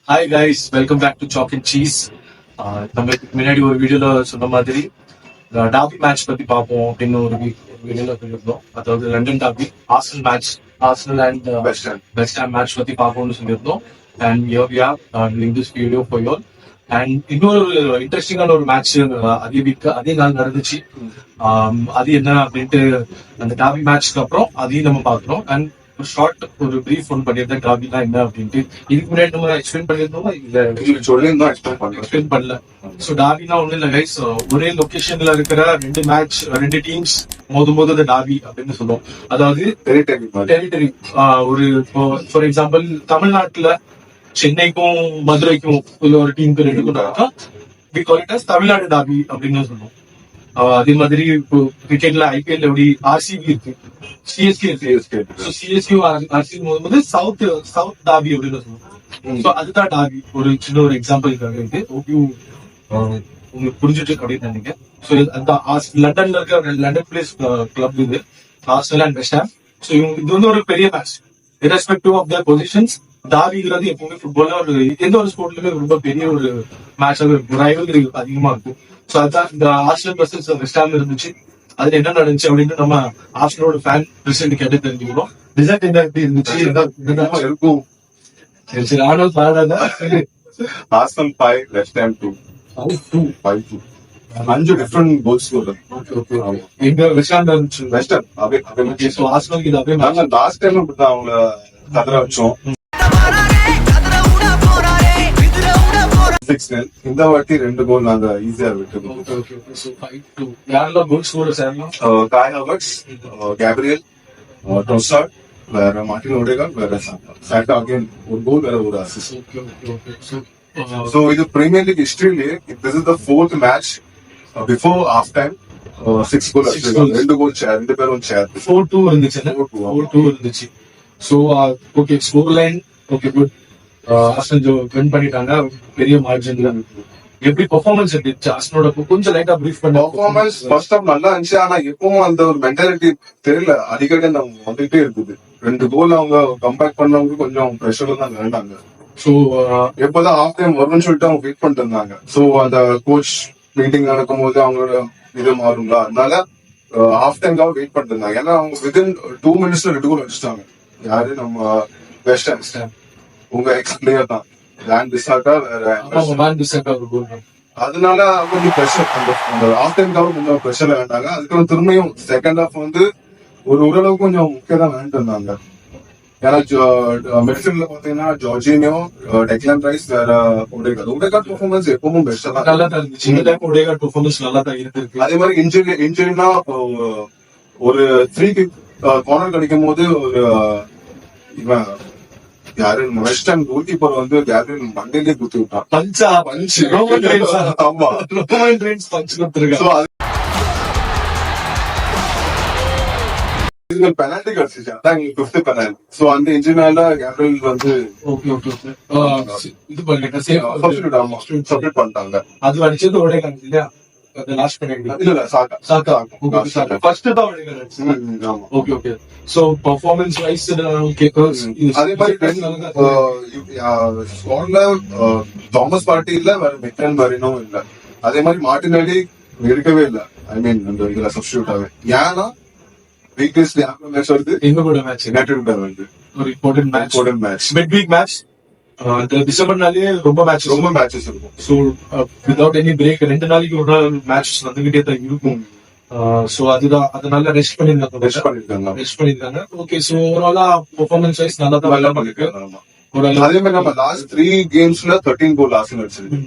Hi guys, welcome back to chalk and cheese. நம்ம முன்னாடி ஒரு வீடியோல சொன்ன மாதிரி டாபி மேட்ச் பத்தி பார்ப்போம் அப்படின்னு ஒரு வீடியோல சொல்லியிருந்தோம். அதாவது London derby Arsenal match, Arsenal and West Ham match பத்தி பார்ப்போம்னு சொல்லியிருந்தோம். And here we are doing this video for you all. And இன்னொரு இன்ட்ரெஸ்டிங்கான ஒரு மேட்ச் அதே நாள் நடந்துச்சு. அது என்ன அப்படின்ட்டு அந்த டாபி மேட்ச்க்கு அப்புறம் அதையும் நம்ம பார்க்கணும். அண்ட் ஒரு ஷார்ட் ஒரு பிரீஃப் ஒன்று பண்ணியிருந்தேன் டாபினா என்ன அப்படின்ட்டு. இதுக்கு முன்னாடி நம்ம எக்ஸ்பிளைன் பண்ணியிருந்தோம் இல்ல சொல்லியிருந்தோம், எக்ஸ்பிளைன் பண்ணல. ஸோ டாபினா ஒண்ணு இல்ல கைஸ், ஒரே லொகேஷன்ல இருக்கிற ரெண்டு டீம்ஸ் மோதும் போது அது டாபி அப்படின்னு சொல்லுவோம். அதாவது டெரிட்டரி. ஒரு ஃபார் எக்ஸாம்பிள் தமிழ்நாட்டுல சென்னைக்கும் மதுரைக்கும் உள்ள ஒரு டீமுக்கு ரெண்டு தமிழ்நாடு டாபி அப்படின்னு சொல்லுவோம். அதே மாதிரி இப்போ கிரிக்கெட்ல ஐபிஎல் எப்படி ஆர்சிபி இருக்கு, சிஎஸ்கே இருக்கு. சிஎஸ்கே ஆர்சிபி போது சவுத் டாபி அப்படின்னு சொல்லுவோம். ஸோ அதுதான் டாபி. ஒரு சின்ன ஒரு எக்ஸாம்பிளுக்காக இருக்கு. உங்களுக்கு புரிஞ்சுட்டு அப்படின்னு நினைக்கிறேன். ஸோ லண்டன்ல இருக்க லண்டன் பிளேஸ் கிளப் இது Arsenal and West Ham. So இது வந்து ஒரு பெரிய match. Irrespective of their positions, டாபிங்கிறது எப்பவுமே ஃபுட்பால்ல ஒரு எந்த ஒரு ஸ்போர்ட்லயுமே ரொம்ப பெரிய ஒரு மேட்சாக இருக்கும். ரைவல்ரி அதிகமா இருக்கும். ஸோ அதுதான் இந்த ஆர்சனல் வர்சஸ் வெஸ்ட் ஹாம் இருந்துச்சு. அதுல என்ன நடந்துச்சு அப்படின்னு நம்ம ஆர்சனலோட ஃபேன் பிரசிடென்ட் கேட்டு தெரிஞ்சுக்கிறோம். ரிசல்ட் என்ன எப்படி இருந்துச்சு இருக்கும். சரி ஆனல் பாடாத Arsenal 5 West Ham 2 5-2 5 different goals score. எங்க வெஸ்ட் ஹாம் இருந்துச்சு. வெஸ்ட் ஹாம் அப்படியே ஸோ ஆர்சனலுக்கு இது அப்படியே நாங்க லாஸ்ட் டைம் அப்படிதான் அவங்கள கதற வச்சோம். இந்த வாட்டி 2 கோல் நாங்க ஈஸியா விட்டுருக்கோம். யாரெல்லாம் கோல் ஸ்கோரர்ஸ் யாரெல்லாம்? காய் ஹவர்ட்ஸ், கேப்ரியல், ட்ரோசார்ட், வேற மார்டின் ஓடேகார்ட், வேற சாக்கா அகைன் ஒரு கோல், வேற ஒரு அசிஸ்ட். So இது பிரீமியர் லீக் ஹிஸ்டரியிலே this is the 4th match before half time 6 goal அடிச்சிருக்காங்க. 2 கோல் ஷேர், 2 பேரும் ஷேர். 4-2 இருந்துச்சு. 4-2 இருந்துச்சு. So okay, score line okay good. Arsenal win பண்ணிட்டாங்க பெரிய மார்ஜின்ல. எப்படி பெர்ஃபார்மன்ஸ் இருந்துச்சு ஆர்சனலோட? கொஞ்சம் லைட்டா பிரீஃப் பண்ண. பெர்ஃபார்மன்ஸ் ஃபர்ஸ்ட் ஆஃப் நல்லா இருந்துச்சு. ஆனா எப்பவும் அந்த ஒரு மென்டாலிட்டி தெரியல, அடிக்கடி நம்ம வந்துட்டே இருக்குது. 2 கோல் அவங்க கம்பேக் பண்ணவங்க கொஞ்சம் ப்ரெஷர்ல தான் வேண்டாங்க. சோ எப்போதான் ஹாஃப் டைம் வரும்னு சொல்லிட்டு அவங்க வெயிட் பண்ணிட்டு இருந்தாங்க. சோ அந்த கோச் மீட்டிங் நடக்கும் போது அவங்களோட இது மாறுங்களா, அதனால ஹாஃப் டைம்காக வெயிட் பண்ணிட்டு இருந்தாங்க. ஏன்னா அவங்க வித்தின் 2 மினிட்ஸ்ல 2 கோல் அடிச்சிட்டாங்க. யாரு? நம்ம வெஸ்ட் ஹாம். உங்க எக்ஸ் பிளேயர் தான் வேன் பிசாக்கா. அதனால கொஞ்சம் ப்ரெஷர், அந்த ஹாஃப் டைம்காக கொஞ்சம் ப்ரெஷர்ல வேண்டாங்க. அதுக்கப்புறம் திரும்பியும் செகண்ட் ஹாஃப் வந்து ஒரு ஓரளவுக்கு கொஞ்சம் முக்கியம் தான் வேண்டிட்டு இருந்தாங்க. ஏன்னா மிட்ஃபீல்ட்ல பாத்தீங்கன்னா ஜார்ஜினியோ, டெக்லான் ரைஸ், வேற ஓடேகார்ட் பெர்ஃபார்மன்ஸ் எப்பவும் பெஸ்டா தான் நல்லா தான் இருந்துச்சு. இந்த டைம் ஓடேகார்ட் பெர்ஃபார்மன்ஸ் நல்லா தான் இருக்கு. அதே மாதிரி இன்ஜுரினா ஒரு 3 கிக் கார்னர் கிடைக்கும் போது ஒரு இவன் யாரு வெஸ்ட் ஹாம் கோல் கீப்பர் வந்து கேப்ரியல் மண்டையிலே குத்தி விட்டான். Punch Roman Reigns. ஆமா, ரோமன் ரெயின்ஸ் பஞ்ச் கொடுத்திருக்காங்க. பெனால்டி கிடைச்சிச்சு, அதான் 5th பெனால்டி. சோ அந்த இன்ஜினால கேப்ரியல் வந்து இது பண்ணிட்டாங்க, சப்ஸ்டிட்யூட் பண்ணிட்டாங்க. அது அடிச்சது ஓடேகார்ட் இல்லையா? லாஸ்ட் பெனால்டி இல்ல சாக்கா ஃபர்ஸ்ட் தான் ஓடேகார்ட் அடிச்சு. Okay okay. So performance wise okay. அதே மாதிரி ஸ்குவாட்ல தாமஸ் பார்ட்டி இல்ல, வேற மெக்கன் மரினோ இல்ல. அதே மாதிரி மார்டினெல்லி இருக்கவே இல்ல. ஐ மீன் இந்த இதுல சப்ஸ்டிட்யூட் ஆகும். ஏன்னா வீக்னஸ் மேட்ச் வருது, எங்க கூட மேட்ச் யுனைட்டட் கூட வருது. ஒரு important match mid week match. டிசம்பர்னாலே ரொம்ப மேட்சஸ் இருக்கும். ஸோ வித்வுட் எனி பிரேக் 2 நாளைக்கு ஒரு நாள் மேட்ச் வந்துகிட்டே தான் இருக்கும். சோ அதுதான், அதனால ரெஸ்ட் பண்ணிருக்காங்க. ஓகே. சோ ஓவராலா பெர்ஃபார்மன்ஸ் வைஸ் நல்லா தான் பண்ணிருக்காங்க. அதே மாதிரி நம்ம லாஸ்ட் 3 கேம்ஸ்ல 13 கோல் ஆர்சனல் அடிச்சிருக்கு.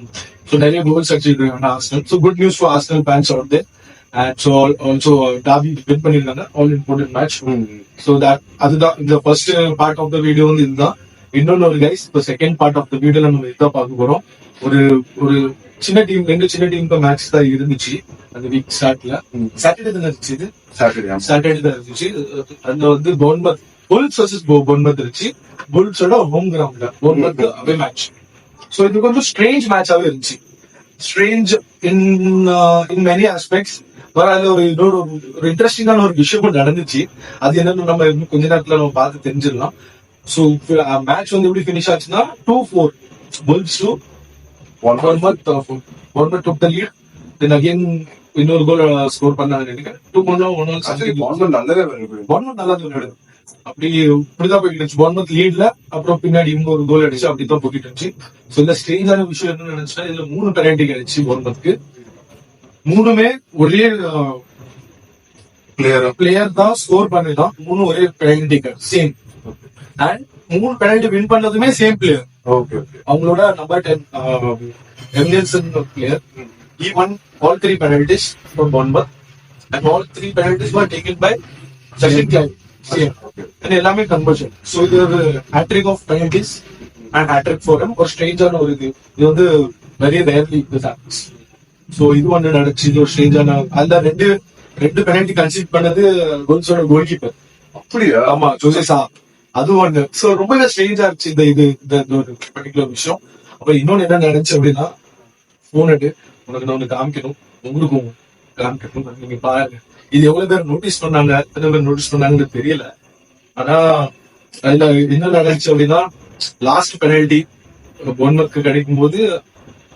சோ நிறைய கோல்ஸ் அடிச்சிருக்காங்க Arsenal. So good news for Arsenal fans out there. And so also derby win பண்ணிருக்காங்க, all important match. So that அதுதான் இந்த first part of the video வந்து இதுதான். இன்னொன்னு ஒரு கைஸ், இப்போ செகண்ட் பார்ட் ஆஃப் த வீடியோல நம்ம இதான் பார்க்க போறோம். ஒரு சின்ன டீம், 2 சின்ன டீமுக்கு மேட்ச் தான் இருந்துச்சு அந்த வீக் ஸ்டார்ட்ல. சாட்டர்டே தான் இருந்துச்சு. இது சாட்டர்டே தான் இருந்துச்சு. அதுல வந்து புல்ஸ் வர்சஸ் போர்ன்மவுத் இருந்துச்சு. புல்ஸோட ஹோம் கிரவுண்ட்ல, போர்ன்மவுத் அவே மேட்ச். சோ இது கொஞ்சம் ஸ்ட்ரேஞ்ச் மேட்சாவே இருந்துச்சு. Strange in many aspects. அதுல ஒரு இன்ட்ரெஸ்டிங்கான ஒரு விஷயம் நடந்துச்சு. அது என்னன்னு நம்ம கொஞ்ச நேரத்துல நம்ம பார்த்து தெரிஞ்சிடலாம். சோ மேட்ச் வந்து எப்படி பினிஷ் ஆச்சுன்னா 2-4 Wolves to One month. Bournemouth took the lead. Then again இன்னொரு கோல் ஸ்கோர் பண்ணாங்க நினைக்கிறேன். 2-1 Actually, Bournemouth நல்லாவே வருது. Bournemouth நல்லா விளையாடு. அப்படி இப்படிதான் போயிட்டு இருந்துச்சு. Bournemouth லீட்ல அப்புறம் பின்னாடி இவங்க ஒரு கோல் அடிச்சு அப்படிதான் போயிட்டு இருந்துச்சு. சோ இந்த ஸ்ட்ரேஞ்சான விஷயம் என்ன நினைச்சா இதுல 3 பெனால்டி கிடைச்சு Bournemouthக்கு. மூணுமே ஒரே பிளேயர் தான் ஸ்கோர் பண்ணிதான். 3 ஒரே penalty same. And 3 penalty win பண்ணதுமே சேம் பிளேயர். Okay, okay. அவங்களோட number 10 Evanilson player. He won all 3 penalties for Bournemouth, and all 3 penalties were taken by Justin Clive. Same. And எல்லாமே conversion. So இது ஒரு hat-trick of penalties and hat-trick for him. ஒரு ஸ்ட்ரேஞ்சான ஒரு இது வந்து very rarely this happens. So இது ஒன்று நடந்துச்சு. இது ஒரு ஸ்ட்ரேஞ்சான அந்த ரெண்டு பெனால்டி கன்சிட் பண்ணது கோல்ஸோட கோல் கீப்பர். அப்படியா? ஆமா, ஜோசேசா. அது ஒண்ணு. சோ ரொம்ப ஸ்ட்ரேஞ்சா இருந்துச்சு இந்த ஒரு பர்டிகுலர் விஷயம். அப்ப இன்னொன்னு என்ன நடந்துச்சு அப்படின்னா, போன் எடு, உனக்கு நான் ஒண்ணு காமிக்கணும், உங்களுக்கும் காமிக்கணும், நீங்க பாருங்க. இது எவ்வளவு பேர் நோட்டீஸ் பண்ணாங்க, எத்தனை பேர் நோட்டீஸ் பண்ணாங்கன்னு தெரியல. ஆனா அதுல என்ன நடந்துச்சு அப்படின்னா, லாஸ்ட் பெனால்டி போர்ன்மவுத்துக்கு கிடைக்கும் போது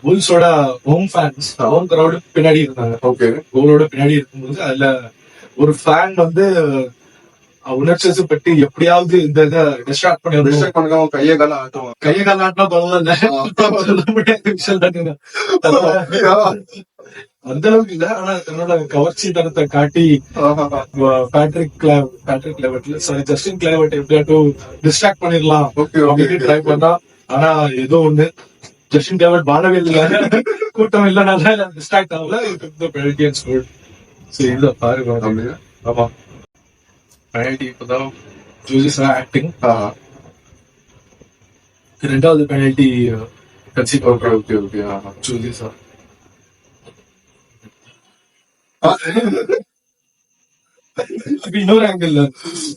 புல்ஸோட ஹோம் ஃபேன்ஸ் ஹோம் கிரௌடு பின்னாடி இருந்தாங்க. ஓகே. கோலோட பின்னாடி இருக்கும்போது அதுல ஒரு ஃபேன் வந்து உணர்ச்சி பட்டு எப்படியாவது இந்த இதை டிஸ்ட்ராக்ட் பண்ணி Mistake பண்ணாம கையை கால ஆட்டுவாங்க. கையை காலாட்டினா பரவாயில்ல, சொல்ல முடியாத விஷயம் தானுங்க. அந்த அளவுக்கு இல்ல, ஆனா தன்னோட கவர்ச்சி தனத்தை காட்டி பேட்ரிக் கிளவர்ட்ல சாரி ஜஸ்டின் கிளவர்ட் எப்படியாட்டும் டிஸ்ட்ராக்ட் பண்ணிடலாம் Okay, okay, அப்படின்னு ட்ரை பண்ணா. ஆனா ஏதோ ஒண்ணு ஜஸ்டின் கிளவர்ட் பாடவே இல்லை, கூட்டம் இல்லைனால டிஸ்ட்ராக்ட் ஆகல. Penalty and score. சரி இத பாருங்க. அப்படியா? ஆமா, பெனால்டி இப்பதான் ஜோசேசா ஆக்டிங். ரெண்டாவது penalty concede okay, okay, okay. Jose Sa. இப்ப இன்னொரு ஆங்கிள்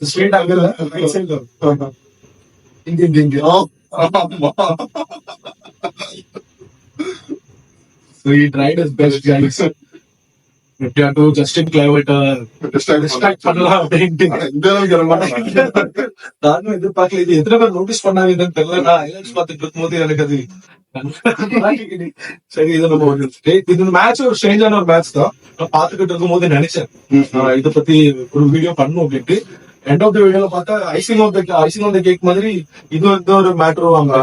ஸ்ட்ரெயிட் ஆங்கிள் இங்க ஆமா. So he tried his best, guys. எப்படியாட்டும் ஜஸ்டின் கிளைவர்ட் டிஸ்ட்ராக்ட் பண்ணலாம் அப்படின்ட்டு இந்த அளவுக்கு இறங்க மாட்டாங்க. நானும் எதிர்பார்க்கல. இது எத்தனை பேர் நோட்டீஸ் பண்ணாங்க என்னன்னு தெரியல. நான் ஹைலைட்ஸ் பார்த்துட்டு இருக்கும்போது எனக்கு அது சரி இது நம்ம இது மேட்ச் ஒரு ஸ்ட்ரேஞ்சான ஒரு மேட்ச் தான். நான் பாத்துக்கிட்டு இருக்கும்போது நினைச்சேன் இதை பத்தி ஒரு வீடியோ பண்ணும் அப்படின்ட்டு. எண்ட் ஆஃப் த வீடியோல பார்த்தா ஐசிங் ஆஃப் த கேக் மாதிரி இது வந்து ஒரு மேட்டரும் வாங்க.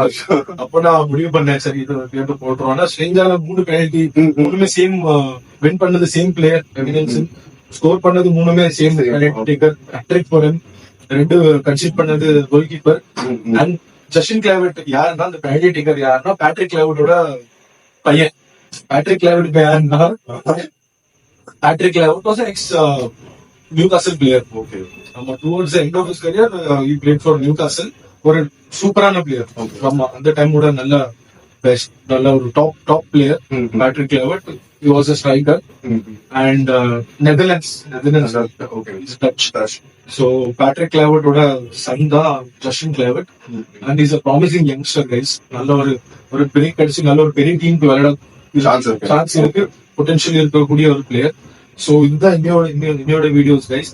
அப்ப நான் முடிவு பண்ணேன், சரி இது கேட்டு போட்டுரும். ஆனா ஸ்ட்ரேஞ்சான 3 பெனால்டி, மூணுமே சேம் வின் பண்ணது சேம் பிளேயர் எமினன்சன், ஸ்கோர் பண்ணது மூணுமே same taker, hattrick for him. 2 concede பண்ணது goal keeper. And Justin Kluivert யாருன்னா அந்த பெனால்டி டேக்கர் யாருன்னா பேட்ரிக் கிளைவர்ட்டோட பையன். பேட்ரிக் கிளைவர்ட் இப்ப யாருன்னா Patrick Kluivert was ex Newcastle player. Okay. நம்ம towards the end of his career he played for Newcastle. ஒரு சூப்பரான பிளேயர். ஆமா, அந்த டைமோட நல்ல பெஸ்ட், நல்ல ஒரு top player Patrick Kluivert. He was a striker. And Netherlands. Okay. He's Dutch. So Patrick Kluivert oda son da Justin Kluivert. And he's a promising youngster, guys. நல்ல ஒரு பெரிய கடைசி நல்ல ஒரு பெரிய டீம் விளையாட சான்ஸ் இருக்கு, பொட்டன்ஷியல் இருக்கக்கூடிய ஒரு பிளேயர். So இதுதான் இன்னையோட videos, guys.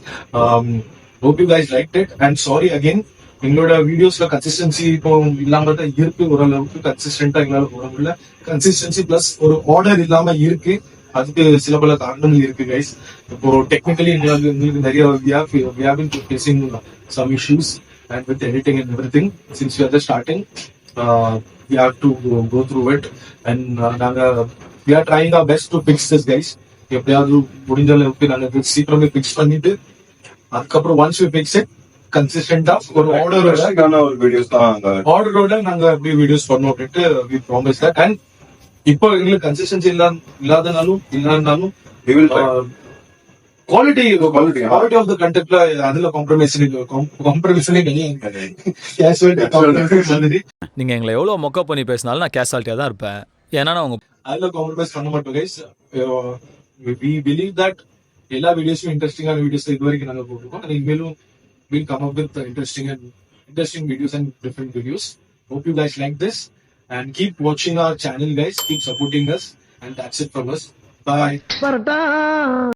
Hope you guys liked it. And sorry again, எங்களோட வீடியோஸ்ல கன்சிஸ்டன்சி இப்போ இல்லாம தான் இருக்கு. ஓரளவுக்கு கன்சிஸ்டன்டா எங்களால போட முடியல. கன்சிஸ்டன்சி பிளஸ் ஒரு ஆர்டர் இல்லாம இருக்கு. அதுக்கு சில பல காரணங்கள் இருக்கு, கைஸ். இப்போ டெக்னிக்கலி எங்களுக்கு நிறைய we have been facing some issues and with editing and everything since we are just starting. We have to go through it and we are trying our best to fix this, guys. எப்படியாவது முடிஞ்ச அளவுக்கு நாங்க சீக்கிரமே fix பண்ணிட்டு அதுக்கப்புறம் once we fix it கன்சிஸ்டன்டா ஒரு ஆர்டரோட நாங்க அப்படியே வீடியோஸ் பண்ணோம் அப்படின்ட்டு we promise that. And இப்போ எங்களுக்கு கன்சிஸ்டன்சி இல்லாதனாலும் குவாலிட்டி ஆஃப் த கண்டென்ட்ல அதுல காம்ப்ரமைஸே கிடையாது. நீங்க எங்களை எவ்வளவு மொக்க பண்ணி பேசினாலும் நான் கேஷுவாலிட்டியா தான் இருப்பேன். ஏன்னா நான் உங்க அதுல காம்ப்ரமைஸ் பண்ண மாட்டோம், கைஸ். We believe that எல்லா வீடியோஸும் இன்ட்ரெஸ்டிங்கான வீடியோஸ் இது வரைக்கும் நாங்க போட்டுருக்கோம். And இனிமேலும் we'll come up with interesting videos and different videos. Hope you guys like this and keep watching our channel, guys. Keep supporting us, and that's it from us. Bye.